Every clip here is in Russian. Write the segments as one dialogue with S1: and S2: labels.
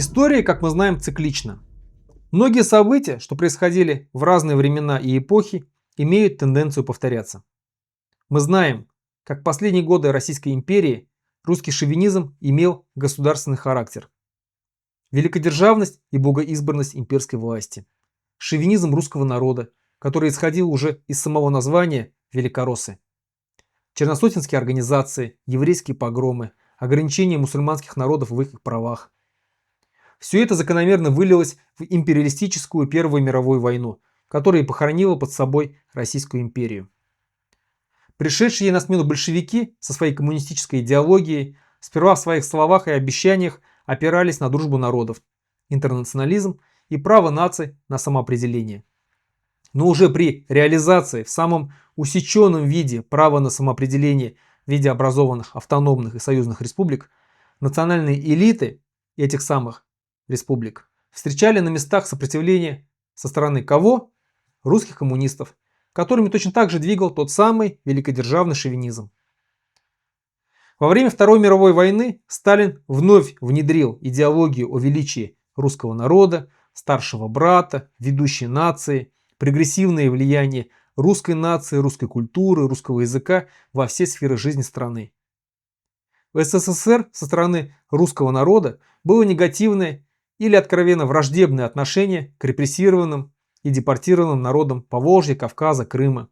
S1: История, как мы знаем, циклична. Многие события, что происходили в разные времена и эпохи, имеют тенденцию повторяться. Мы знаем, как в последние годы Российской империи русский шовинизм имел государственный характер. Великодержавность и богоизбранность имперской власти. Шовинизм русского народа, который исходил уже из самого названия «великороссы». Черносотенские организации, еврейские погромы, ограничения мусульманских народов в их правах. Все это закономерно вылилось в империалистическую Первую мировую войну, которая похоронила под собой Российскую империю. Пришедшие ей на смену большевики со своей коммунистической идеологией сперва в своих словах и обещаниях опирались на дружбу народов, интернационализм и право наций на самоопределение. Но уже при реализации в самом усеченном виде права на самоопределение в виде образованных автономных и союзных республик, национальные элиты этих самых республик встречали на местах сопротивления со стороны кого? Русских коммунистов, которыми точно так же двигал тот самый великодержавный шовинизм. Во время Второй мировой войны Сталин вновь внедрил идеологию о величии русского народа, старшего брата, ведущей нации, прогрессивное влияние русской нации, русской культуры, русского языка во все сферы жизни страны. В СССР со стороны русского народа было негативное или откровенно враждебное отношение к репрессированным и депортированным народам Поволжья, Кавказа, Крыма.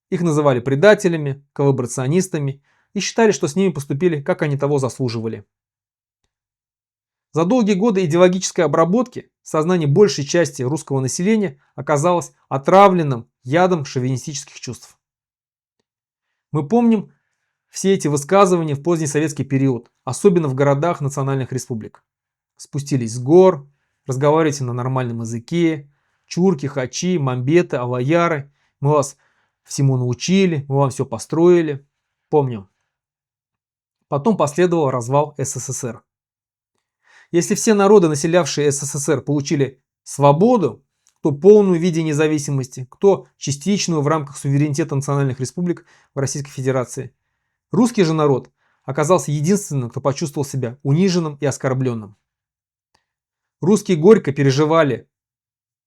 S1: Их называли предателями, коллаборационистами и считали, что с ними поступили, как они того заслуживали. За долгие годы идеологической обработки сознание большей части русского населения оказалось отравленным ядом шовинистических чувств. Мы помним все эти высказывания в поздний советский период, особенно в городах национальных республик. Спустились с гор, разговаривайте на нормальном языке, чурки, хачи, мамбеты, авояры, мы вас всему научили, мы вам все построили. Помним. Потом последовал развал СССР. Если все народы, населявшие СССР, получили свободу, кто полную в виде независимости, кто частичную в рамках суверенитета национальных республик в Российской Федерации, русский же народ оказался единственным, кто почувствовал себя униженным и оскорбленным. Русские горько переживали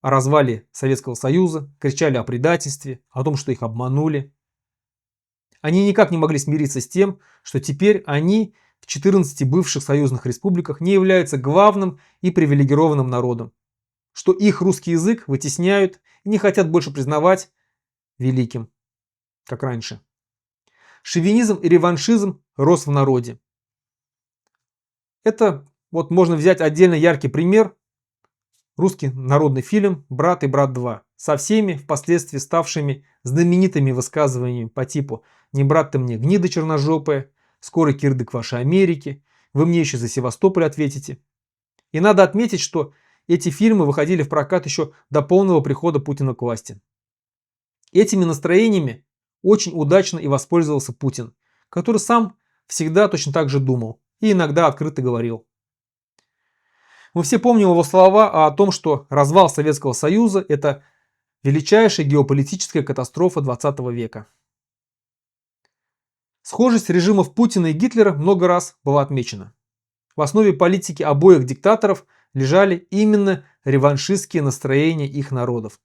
S1: о развале Советского Союза, кричали о предательстве, о том, что их обманули. Они никак не могли смириться с тем, что теперь они в 14 бывших союзных республиках не являются главным и привилегированным народом, что их русский язык вытесняют и не хотят больше признавать великим, как раньше. Шовинизм и реваншизм рос в народе. Это вот можно взять отдельно яркий пример. Русский народный фильм «Брат и брат 2» со всеми впоследствии ставшими знаменитыми высказываниями по типу «Не брат ты мне, гнида черножопая», «Скоро кирдык вашей Америки», «Вы мне еще за Севастополь ответите». И надо отметить, что эти фильмы выходили в прокат еще до полного прихода Путина к власти. Этими настроениями очень удачно и воспользовался Путин, который сам всегда точно так же думал и иногда открыто говорил. Мы все помним его слова о том, что развал Советского Союза – это величайшая геополитическая катастрофа 20 века. Схожесть режимов Путина и Гитлера много раз была отмечена. В основе политики обоих диктаторов лежали именно реваншистские настроения их народов.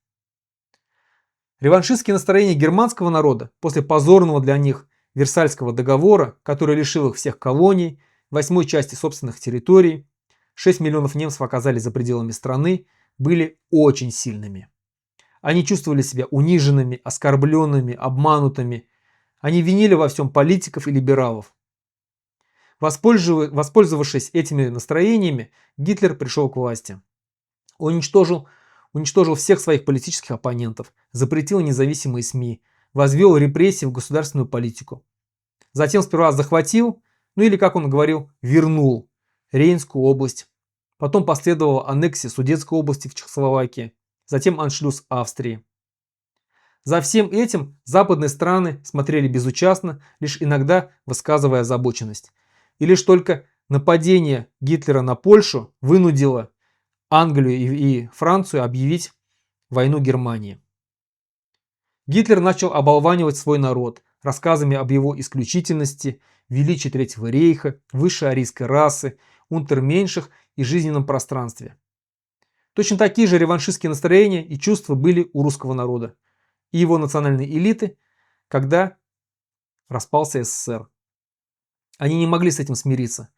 S1: Реваншистские настроения германского народа после позорного для них Версальского договора, который лишил их всех колоний, 8 части собственных территорий, 6 миллионов немцев оказались за пределами страны, были очень сильными. Они чувствовали себя униженными, оскорбленными, обманутыми. Они винили во всем политиков и либералов. Воспользовавшись этими настроениями, Гитлер пришел к власти. Он уничтожил всех своих политических оппонентов, запретил независимые СМИ, возвел репрессии в государственную политику. Затем сперва захватил, ну или, как он говорил, вернул Рейнскую область. Потом последовала аннексия Судетской области в Чехословакии. Затем аншлюз Австрии. За всем этим западные страны смотрели безучастно, лишь иногда высказывая озабоченность. И лишь только нападение Гитлера на Польшу вынудило Англию и Францию объявить войну Германии. Гитлер начал оболванивать свой народ рассказами об его исключительности, величии Третьего рейха, высшей арийской расы, унтерменьших и жизненном пространстве. Точно такие же реваншистские настроения и чувства были у русского народа и его национальной элиты, когда распался СССР. Они не могли с этим смириться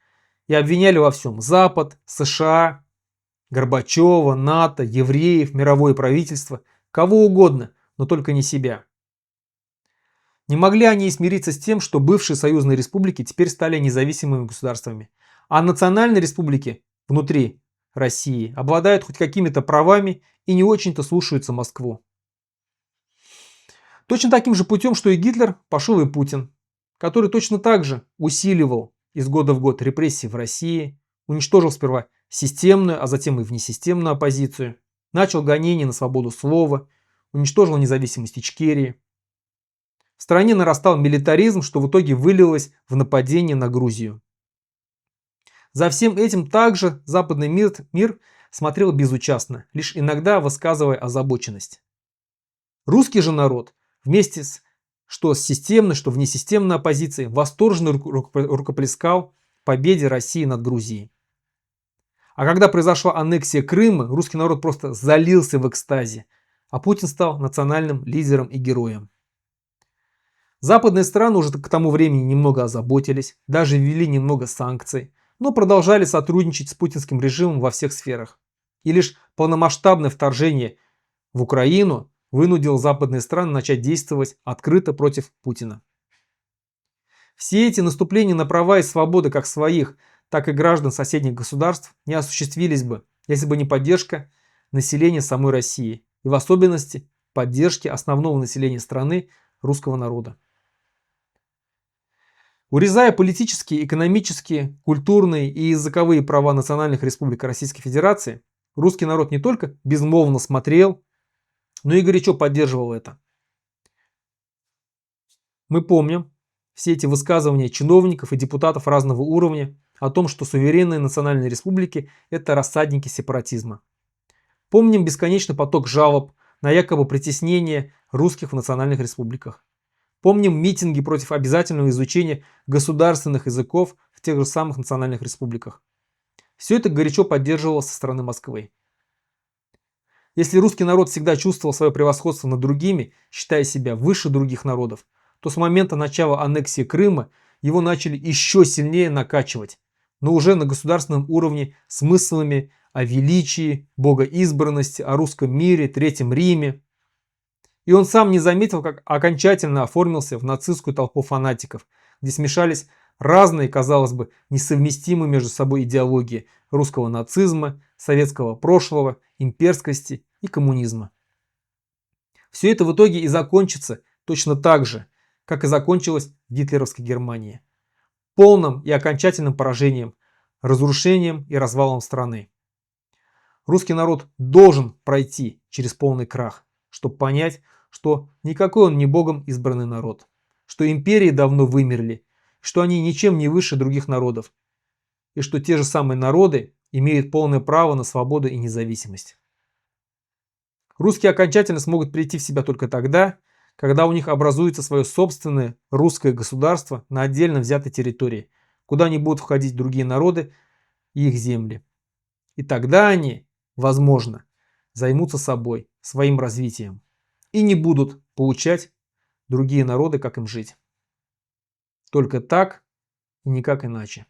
S1: и обвиняли во всем Запад, США, Горбачева, НАТО, евреев, мировое правительство, кого угодно, но только не себя. Не могли они и смириться с тем, что бывшие союзные республики теперь стали независимыми государствами, а национальные республики внутри России обладают хоть какими-то правами и не очень-то слушаются Москву. Точно таким же путем, что и Гитлер, пошел и Путин, который точно так же усиливал из года в год репрессии в России, уничтожил сперва системную, а затем и внесистемную оппозицию, начал гонения на свободу слова, уничтожил независимость Ичкерии. В стране нарастал милитаризм, что в итоге вылилось в нападение на Грузию. За всем этим также западный мир смотрел безучастно, лишь иногда высказывая озабоченность. Русский же народ вместе с что с системной, что внесистемной оппозицией восторженно рукоплескал победе России над Грузией. А когда произошла аннексия Крыма, русский народ просто залился в экстазе, а Путин стал национальным лидером и героем. Западные страны уже к тому времени немного озаботились, даже ввели немного санкций, но продолжали сотрудничать с путинским режимом во всех сферах. И лишь полномасштабное вторжение в Украину вынудило западные страны начать действовать открыто против Путина. Все эти наступления на права и свободы как своих, так и граждан соседних государств не осуществились бы, если бы не поддержка населения самой России, и в особенности поддержки основного населения страны, русского народа. Урезая политические, экономические, культурные и языковые права национальных республик Российской Федерации, русский народ не только безмолвно смотрел, но и горячо поддерживал это. Мы помним все эти высказывания чиновников и депутатов разного уровня о том, что суверенные национальные республики – это рассадники сепаратизма. Помним бесконечный поток жалоб на якобы притеснение русских в национальных республиках. Помним митинги против обязательного изучения государственных языков в тех же самых национальных республиках. Все это горячо поддерживалось со стороны Москвы. Если русский народ всегда чувствовал свое превосходство над другими, считая себя выше других народов, то с момента начала аннексии Крыма его начали еще сильнее накачивать, но уже на государственном уровне смыслами о величии, богоизбранности, о русском мире, Третьем Риме. И он сам не заметил, как окончательно оформился в нацистскую толпу фанатиков, где смешались разные, казалось бы, несовместимые между собой идеологии русского нацизма, советского прошлого, имперскости и коммунизма. Все это в итоге и закончится точно так же, как и закончилось в гитлеровской Германии. Полным и окончательным поражением, разрушением и развалом страны. Русский народ должен пройти через полный крах, чтобы понять, что никакой он не Богом избранный народ, что империи давно вымерли, что они ничем не выше других народов, и что те же самые народы имеют полное право на свободу и независимость. Русские окончательно смогут прийти в себя только тогда, когда у них образуется свое собственное русское государство на отдельно взятой территории, куда не будут входить другие народы и их земли. И тогда они, возможно, займутся собой, своим развитием и не будут поучать другие народы, как им жить. Только так и никак иначе.